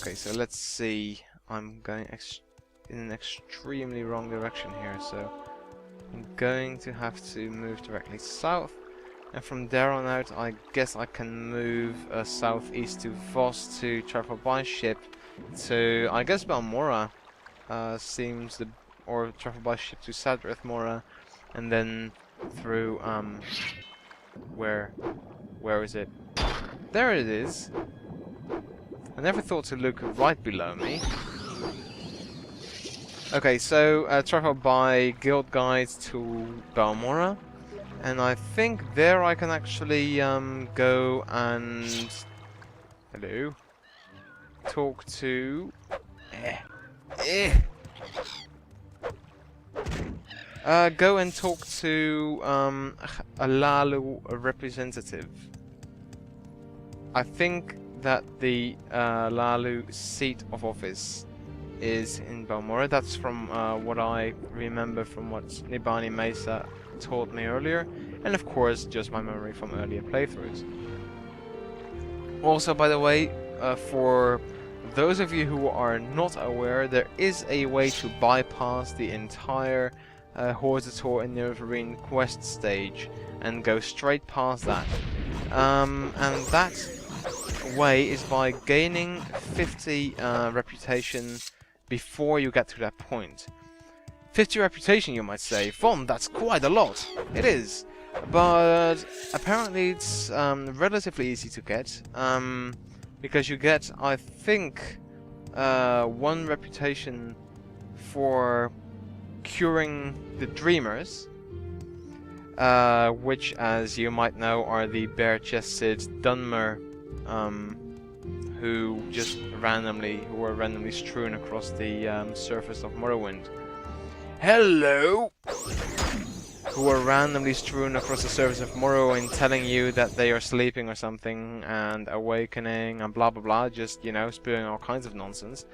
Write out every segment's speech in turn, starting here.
Okay, so let's see. I'm going in an extremely wrong direction here, so I'm going to have to move directly south. And from there on out, I guess I can move southeast to Voss to travel by ship to, I guess, Balmora. Seems the, or travel by ship to Sadrith Mora, and then through where is it? There it is. I never thought to look right below me. Okay, so travel by guild guides to Balmora. And I think there I can actually go and talk to go and talk to a Hlaalu representative. I think that the Hlaalu seat of office is in Balmora. That's from what I remember from what Nibani Mesa told me earlier, and of course just my memory from earlier playthroughs. Also, by the way, for those of you who are not aware, there is a way to bypass the entire Hortator and Neverine quest stage and go straight past that. And that way is by gaining 50 reputation before you get to that point. 50 reputation, you might say. Von, that's quite a lot. It is. But apparently it's relatively easy to get. Because you get, I think, 1 reputation for curing the Dreamers. Which, as you might know, are the bare-chested Dunmer who were randomly strewn across the surface of Morrowind. Hello! Who are randomly strewn across the surface of Morrowind, telling you that they are sleeping or something, and awakening, and blah blah blah, just, you know, spewing all kinds of nonsense.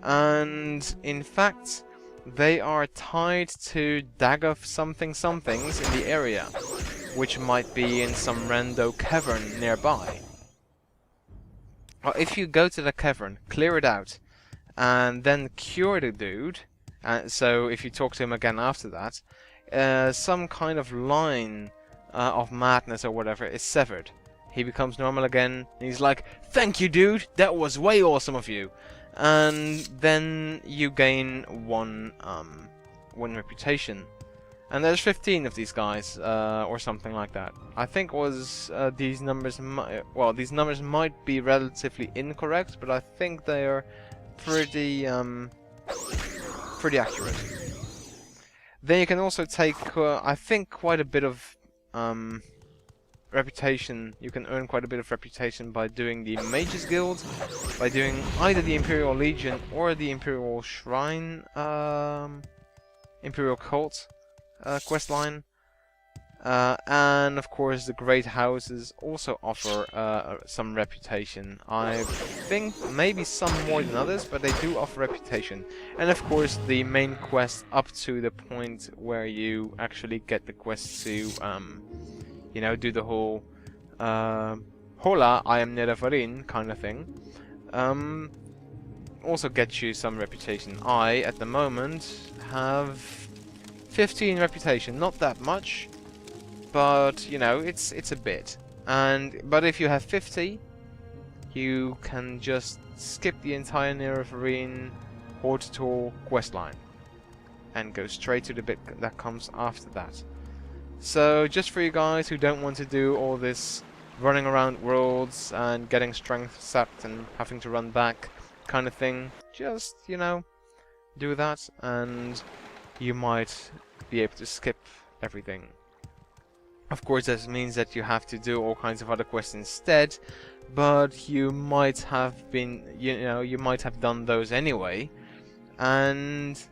And, in fact, they are tied to Dagoth somethings in the area, which might be in some rando cavern nearby. Well, if you go to the cavern, clear it out, and then cure the dude, so if you talk to him again after that, some kind of line of madness or whatever is severed. He becomes normal again, and he's like, "Thank you, dude, that was way awesome of you." And then you gain one reputation. And there's 15 of these guys, or something like that. I think was these numbers might be relatively incorrect, but I think they are pretty accurate. Then you can also take, I think, quite a bit of reputation. You can earn quite a bit of reputation by doing the Mages Guild, by doing either the Imperial Legion or the Imperial Shrine, Imperial Cult questline. And of course the Great Houses also offer some reputation. I think maybe some more than others, but they do offer reputation. And of course the main quest up to the point where you actually get the quest to, you know, do the whole Hola, I am Nerevarin kind of thing. Also gets you some reputation. I, at the moment, have 15 reputation. Not that much, but you know, it's a bit. But if you have 50, you can just skip the entire Nerevarin Hortator questline and go straight to the bit that comes after that. So just for you guys who don't want to do all this running around worlds and getting strength sapped and having to run back kind of thing, just, you know, do that and you might be able to skip everything. Of course, this means that you have to do all kinds of other quests instead, but you might have been, you might have done those anyway, and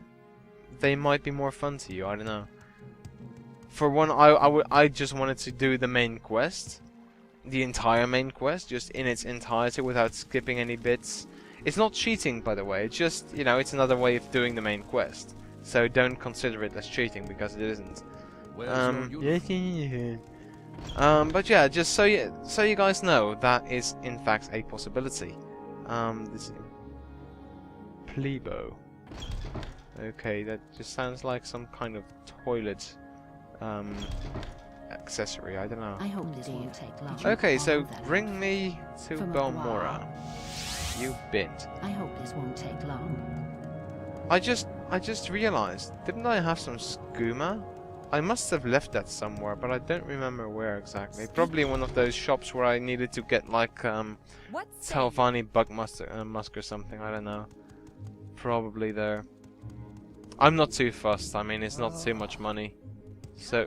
they might be more fun to you, I don't know. For one, I just wanted to do the main quest, the entire main quest, just in its entirety without skipping any bits. It's not cheating, by the way, it's just, you know, it's another way of doing the main quest. So don't consider it as cheating, because it isn't. But yeah, just so you guys know, that is in fact a possibility. Plebo. Okay, that just sounds like some kind of toilet accessory, I don't know. I hope this won't take long. Okay, so bring me to Belmora. You bint. I hope this won't take long. I just realized, didn't I have some skooma? I must have left that somewhere, but I don't remember where exactly. Probably in one of those shops where I needed to get like Talvani bug musk or something, I don't know. Probably there. I'm not too fussed, I mean it's not too much money. So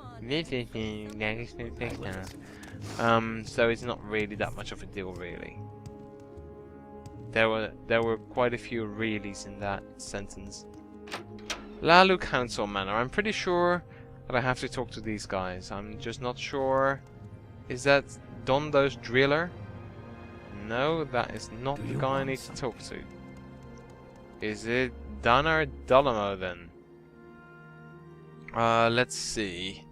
so it's not really that much of a deal really. There were quite a few reallys in that sentence. Hlaalu Council Manor. I'm pretty sure that I have to talk to these guys. I'm just not sure. Is that Dondo's driller? No, that is not the guy I need to talk to. Is it Dana or Dolamo then? Let's see.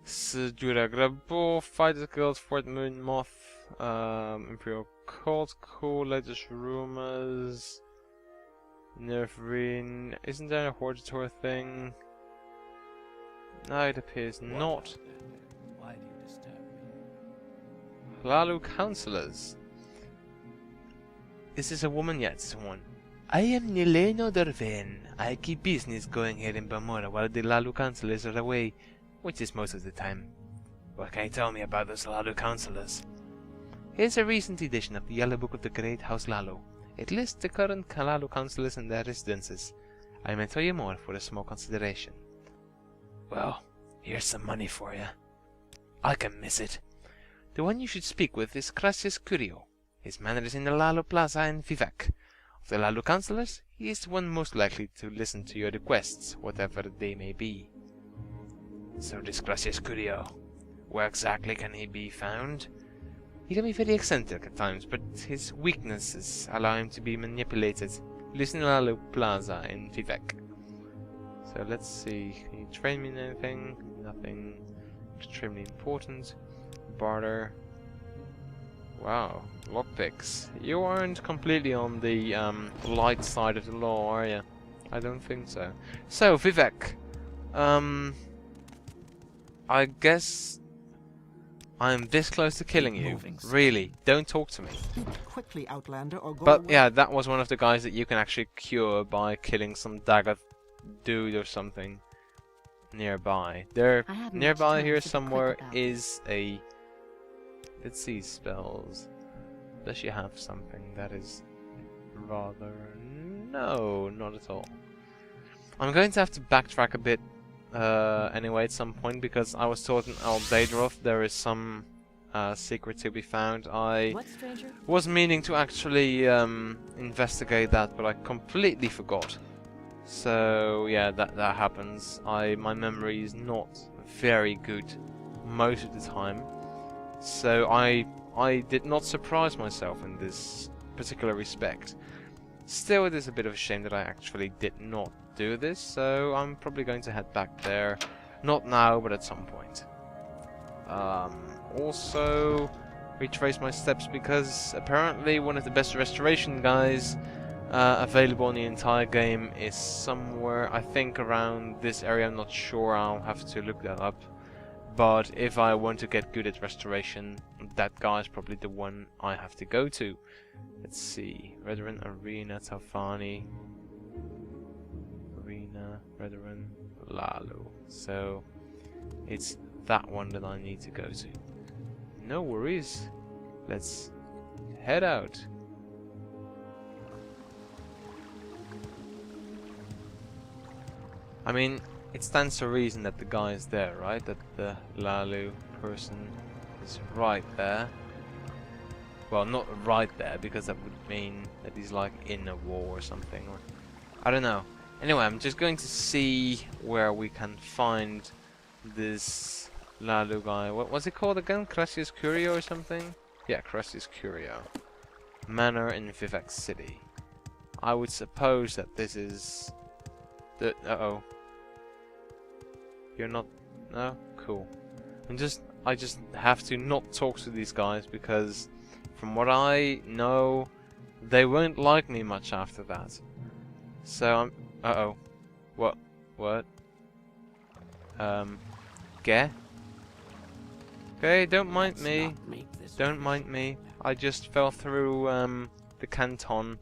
Sejura Grabo, Fighters Guild, Fort Moon Moth, Imperial Cult, Cool, Latest Rumors, Nervreen. Isn't there a Hortator thing? No, it appears not. Why do you disturb me? Hlaalu Councillors. Is this a woman yet, someone? I am Nileno Derven. I keep business going here in Belmora while the Hlaalu Councillors are away, which is most of the time. What can you tell me about those Hlaalu Councillors? Here's a recent edition of the Yellow Book of the Great House Hlaalu. It lists the current Hlaalu Councillors and their residences. I may tell you more for a small consideration. Well, here's some money for you. I can miss it. The one you should speak with is Crassius Curio. His manor is in the Hlaalu Plaza in Vivek. Of the Hlaalu Councillors, he is the one most likely to listen to your requests, whatever they may be. So this Crassius Curio. Where exactly can he be found? He can be very eccentric at times, but his weaknesses allow him to be manipulated. He lives in the Hlaalu Plaza in Vivek. So let's see, can you train me in anything? Nothing extremely important. Barter. Wow, lockpicks. You aren't completely on the light side of the law, are you? I don't think so. So, Vivek. I guess I'm this close to killing you. Really, don't talk to me. Quickly, Outlander, or go But away. yeah, that was one of the guys that you can actually cure by killing some dagger dude or something nearby. There, nearby here somewhere is a... Let's see, spells. Does she have something that is rather... No, not at all. I'm going to have to backtrack a bit anyway at some point, because I was told in Aldaedroth there is some secret to be found. I was meaning to actually investigate that, but I completely forgot. So yeah, that happens. My memory is not very good most of the time. So I did not surprise myself in this particular respect. Still, it is a bit of a shame that I actually did not do this, so I'm probably going to head back there. Not now, but at some point. Also, retrace my steps, because apparently one of the best restoration guys available in the entire game is somewhere, I think around this area. I'm not sure, I'll have to look that up. But if I want to get good at restoration, that guy is probably the one I have to go to. Let's see. Veteran Arena, Talvani. Arena, Veteran, Hlaalu. So, it's that one that I need to go to. No worries. Let's head out. I mean, it stands to reason that the guy is there, right? That the Hlaalu person is right there. Well, not right there, because that would mean that he's like in a wall or something. Or I don't know. Anyway, I'm just going to see where we can find this Hlaalu guy. What was it called again? Crassius Curio or something? Yeah, Crassius Curio. Manor in Vivek City. I would suppose that this is the... Uh-oh. You're not... No? Cool. I just have to not talk to these guys, because from what I know, they won't like me much after that. So I'm... Uh-oh. What? What? Ge? Okay, don't mind Let's me. not make this Don't mind me. I just fell through, the canton.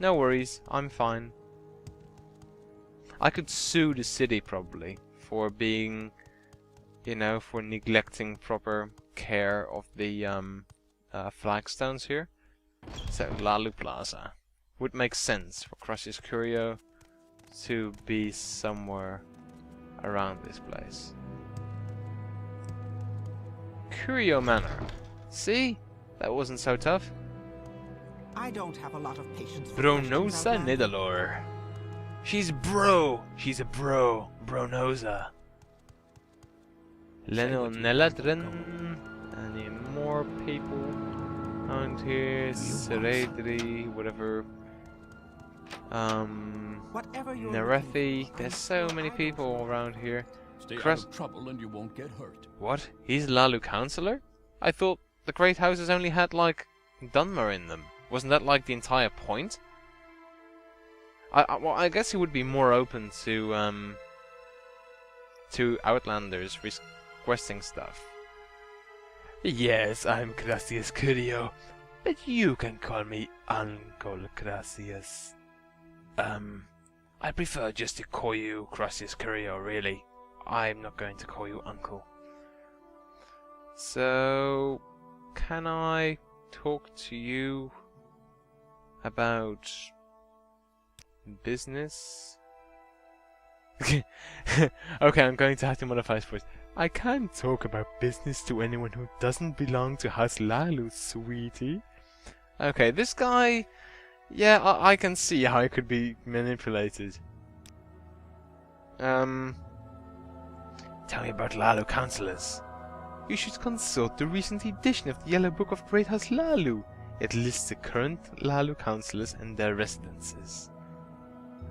No worries, I'm fine. I could sue the city, probably, for being, you know, for neglecting proper care of the, flagstones here. So, Hlaalu Plaza. Would make sense for Crassius Curio to be somewhere around this place. Curio Manor. See? That wasn't so tough. I don't have a lot of patience for Bronosa questions, Outlander. Nidalor. She's bro. She's a bro. Bronosa. Lenil Neladrin. Any more people around here? Seredri, whatever. Whatever you're Nerethi. looking for, There's I'm so sure many I will people find. around here. Stay Cress- out of trouble and you won't get hurt. What? He's Hlaalu Counselor? I thought the Great Houses only had, like, Dunmer in them. Wasn't that, like, the entire point? Well, I guess he would be more open to Outlanders requesting stuff. Yes, I'm Crassius Curio, but you can call me Uncle Crassius. I prefer just to call you Crassius Curio, really. I'm not going to call you Uncle. So, can I talk to you about business? Okay, I'm going to have to modify his voice. I can't talk about business to anyone who doesn't belong to House Hlaalu, sweetie. Okay, this guy... Yeah, I can see how he could be manipulated. Tell me about Hlaalu Counselors. You should consult the recent edition of the Yellow Book of Great House Hlaalu. It lists the current Hlaalu Counselors and their residences.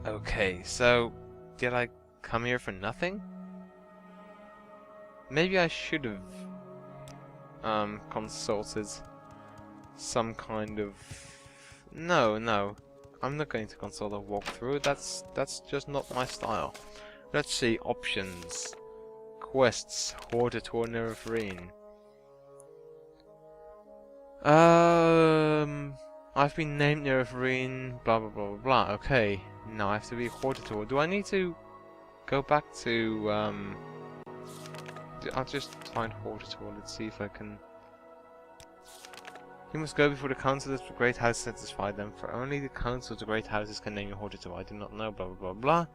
Okay, so... Did I come here for nothing? Maybe I should have... consulted some kind of... No. I'm not going to consult a walkthrough. That's just not my style. Let's see, options. Quests, Hortator Nerefreen. I've been named Nerefreen, blah blah blah blah blah. Okay, now I have to be Hortator. Do I need to go back to I'll just find Hortator. Let's see if I can. You must go before the council of the Great House satisfy them, for only the council of the Great Houses can name you Hortator. I do not know, blah blah blah blah.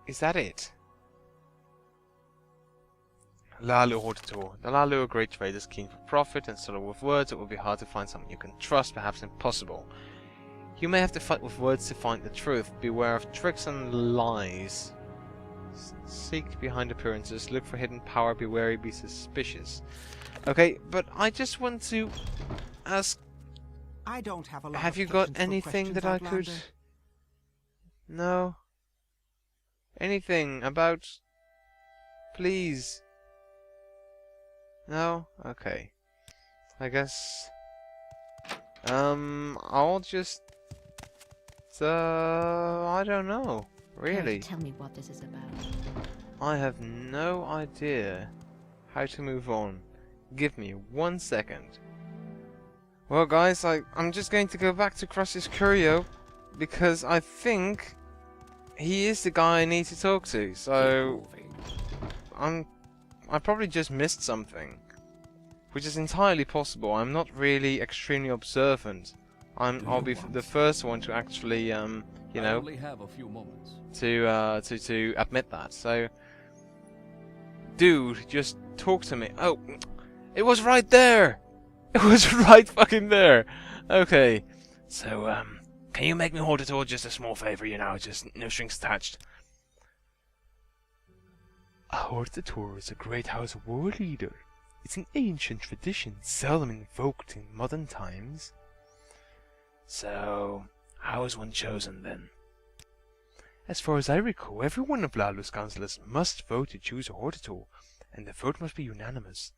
Is that it? Hlaalu Hortator. The Hlaalu are great traders, keen for profit, and subtle with words. It will be hard to find someone you can trust, perhaps impossible. You may have to fight with words to find the truth. Beware of tricks and lies. Seek behind appearances. Look for hidden power. Be wary. Be suspicious. Okay, but I just want to ask. I don't have a lot Have of you got patience for anything that I questions, could? Outlander. No. Anything about? Please. No? Okay. I guess... I'll just... I don't know. Really. Tell me what this is about. I have no idea how to move on. Give me 1 second. Well guys, I'm just going to go back to Crassius Curio, because I think he is the guy I need to talk to, so... I probably just missed something, which is entirely possible. I'm not really extremely observant. I'll be the first one to actually, you I know, only have a few moments. to admit that. So, dude, just talk to me. Oh, it was right there. It was right fucking there. Okay, so can you make me Hortator just a small favor? You know, just no strings attached. A Hortator is a great house war leader. It's an ancient tradition, seldom invoked in modern times. So, how is one chosen then? As far as I recall, every one of Hlaalu's councillors must vote to choose a Hortator, and the vote must be unanimous.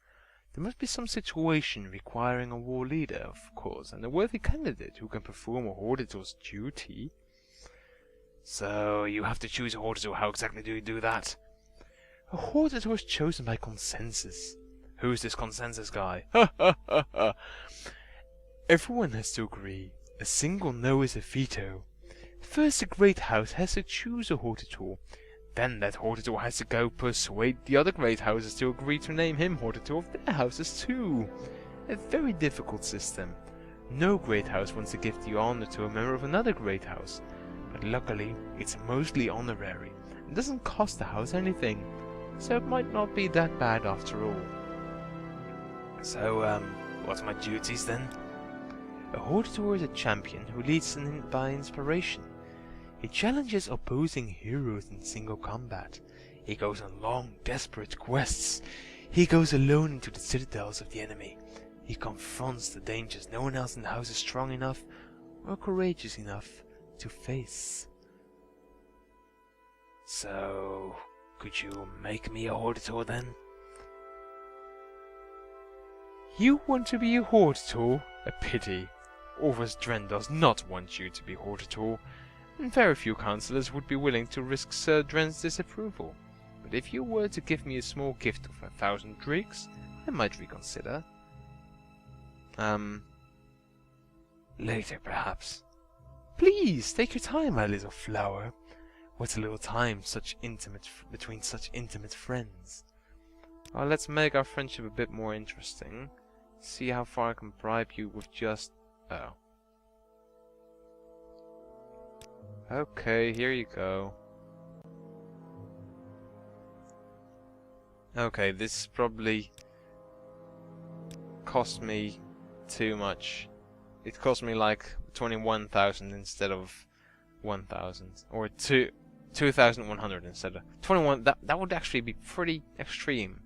There must be some situation requiring a war leader, of course, and a worthy candidate who can perform a Hortator's duty. So, you have to choose a Hortator. How exactly do you do that? A Hortator is chosen by consensus. Who's this consensus guy? Ha ha ha ha! Everyone has to agree. A single no is a veto. First, the great house has to choose a Hortator. Then that Hortator has to go persuade the other great houses to agree to name him Hortator of their houses too. A very difficult system. No great house wants to give the honor to a member of another great house. But luckily, it's mostly honorary. It doesn't cost the house anything. So it might not be that bad after all. So, what's my duties then? A Hortator is a champion who leads by inspiration. He challenges opposing heroes in single combat. He goes on long, desperate quests. He goes alone into the citadels of the enemy. He confronts the dangers no one else in the house is strong enough or courageous enough to face. So, could you make me a Hortator then? You want to be a Hortator? A pity. Orvus Dren does not want you to be Hortator, and very few councillors would be willing to risk Sir Dren's disapproval. But if you were to give me a small gift of 1,000 drakes, I might reconsider. Later perhaps. Please, take your time, my little flower. What's a little time between such intimate friends? Well, let's make our friendship a bit more interesting. See how far I can bribe you with just... oh. Okay, here you go. Okay, this probably cost me too much. It cost me like 21,000 instead of 1,000, or 2,100 instead of 21. That would actually be pretty extreme.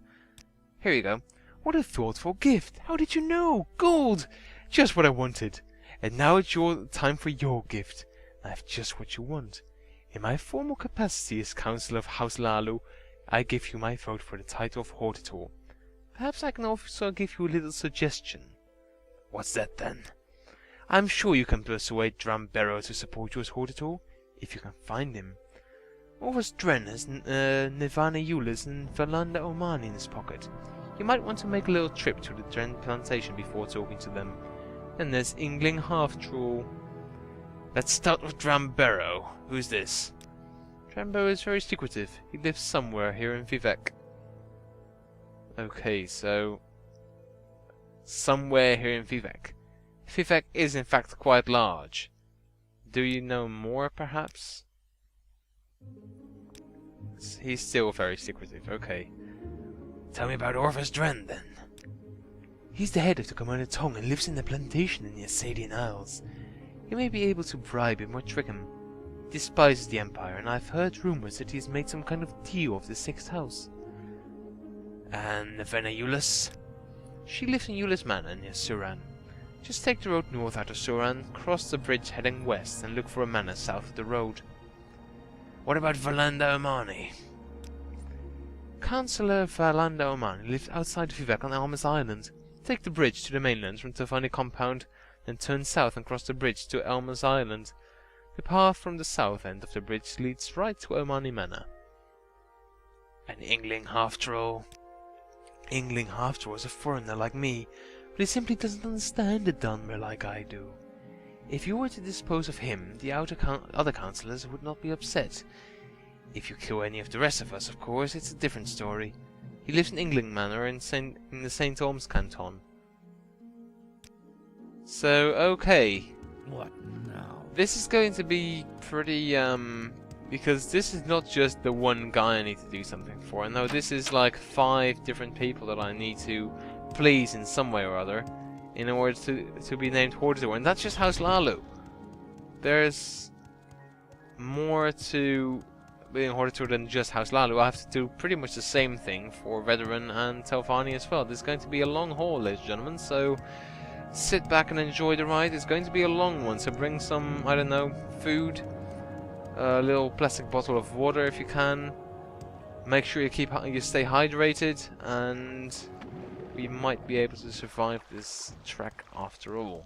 Here you go. What a thoughtful gift! How did you know? Gold! Just what I wanted. And now it's your time for your gift. I have just what you want. In my formal capacity as Councillor of House Hlaalu, I give you my vote for the title of Hortator. Perhaps I can also give you a little suggestion. What's that then? I'm sure you can persuade Drambero to support you as Hortator, if you can find him. Orvus Dren has Nirvana Eulis and Valanda Omani in his pocket. You might want to make a little trip to the Dren plantation before talking to them. Then there's Ingling Halftroll. Let's start with Drambero. Who's this? Drambero is very secretive. He lives somewhere here in Vivec. Okay, so... somewhere here in Vivec. Vivec is in fact quite large. Do you know more, perhaps? He's still very secretive, okay. Tell me about Orvus Dren, then. He's the head of the Commander Tong and lives in the plantation in the Assadian Isles. You may be able to bribe him or trick him. He despises the Empire, and I've heard rumors that he's made some kind of deal with the Sixth House. And Nirvana Eulis? She lives in Eulis Manor near Suran. Just take the road north out of Suran, cross the bridge heading west, and look for a manor south of the road. What about Valanda Omani? Councillor Valanda Omani lives outside Vivec on Almas Island. Take the bridge to the mainland from Tavani compound, then turn south and cross the bridge to Almas Island. The path from the south end of the bridge leads right to Omani Manor. An Ingling Halftroll? Ingling Halftroll is a foreigner like me, but he simply doesn't understand the Dunmer like I do. If you were to dispose of him, the other councillors would not be upset. If you kill any of the rest of us, of course, it's a different story. He lives in Ingling Manor in the St. Olms canton. So, okay. What now? This is going to be pretty, because this is not just the one guy I need to do something for. No, this is like 5 different people that I need to please in some way or other in order to be named Hortator. And that's just House Hlaalu. There's more to being Hortator than just House Hlaalu. I have to do pretty much the same thing for Veteran and Telvanni as well. This is going to be a long haul, ladies and gentlemen, so sit back and enjoy the ride. It's going to be a long one, so bring some, I don't know, food, a little plastic bottle of water if you can. Make sure you stay hydrated, and we might be able to survive this trek after all.